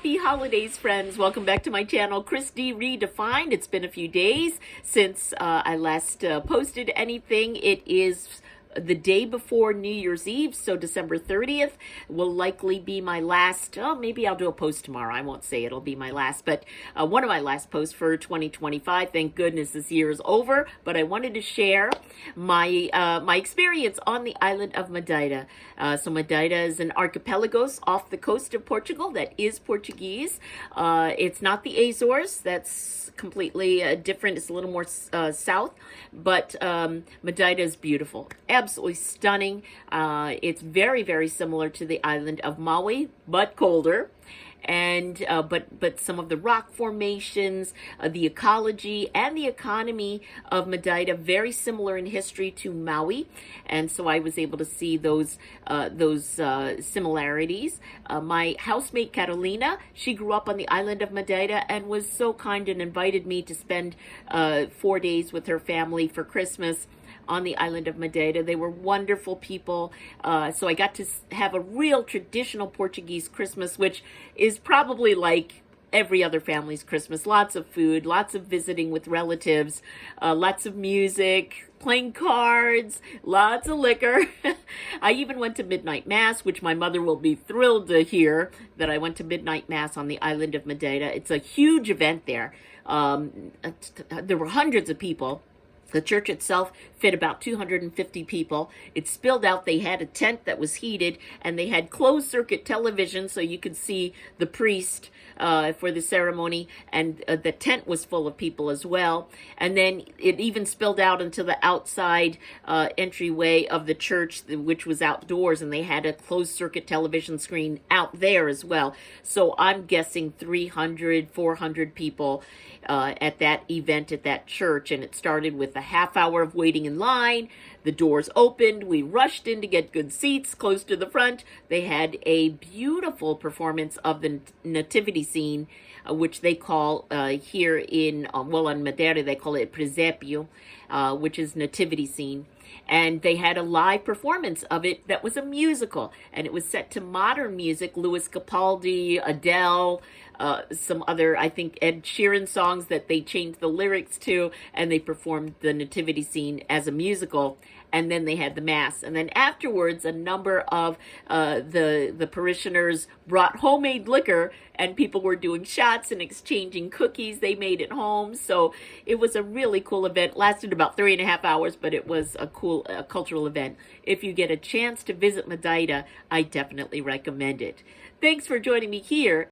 Happy holidays, friends. Welcome back to my channel, Christy Redefined. It's been a few days since I last posted anything. It is the day before New Year's Eve, so December 30th will likely be my last. Oh, maybe I'll do a post tomorrow. I won't say it'll be my last, but one of my last posts for 2025. Thank goodness this year is over, but I wanted to share my my experience on the island of Madeira. So Madeira is an archipelago off the coast of Portugal that is Portuguese. It's not the Azores. That's completely different. It's a little more south, but Madeira is beautiful. Absolutely stunning. It's very, very similar to the island of Maui, but colder. And but some of the rock formations, the ecology and the economy of Madeira very similar in history to Maui, and so I was able to see those similarities. My housemate Carolina, she grew up on the island of Madeira and was so kind and invited me to spend 4 days with her family for Christmas on the island of Madeira. They were wonderful people. So I got to have a real traditional Portuguese Christmas, which is probably like every other family's Christmas. Lots of food, lots of visiting with relatives, lots of music, playing cards, lots of liquor. I even went to midnight mass, which my mother will be thrilled to hear that I went to midnight mass on the island of Madeira. It's a huge event there. There were hundreds of people. The church itself fit about 250 people. It spilled out. They had a tent that was heated, and they had closed circuit television so you could see the priest for the ceremony, and the tent was full of people as well. And then it even spilled out into the outside entryway of the church, which was outdoors, and they had a closed circuit television screen out there as well. So I'm guessing 300, 400 people at that event at that church, and it started with a half hour of waiting in line. The doors opened. We rushed in to get good seats close to the front. They had a beautiful performance of the nativity scene, which they call here in, well, on Madeira, they call it presépio, which is nativity scene. And they had a live performance of it that was a musical, and it was set to modern music, Louis Capaldi, Adele, some other, I think, Ed Sheeran songs that they changed the lyrics to, and they performed the nativity scene as a musical, and then they had the mass. And then afterwards, a number of the parishioners brought homemade liquor, and people were doing shots and exchanging cookies they made at home. So it was a really cool event. Lasted about 3.5 hours, but it was a cool cultural event. If you get a chance to visit Madeira, I definitely recommend it. Thanks for joining me here.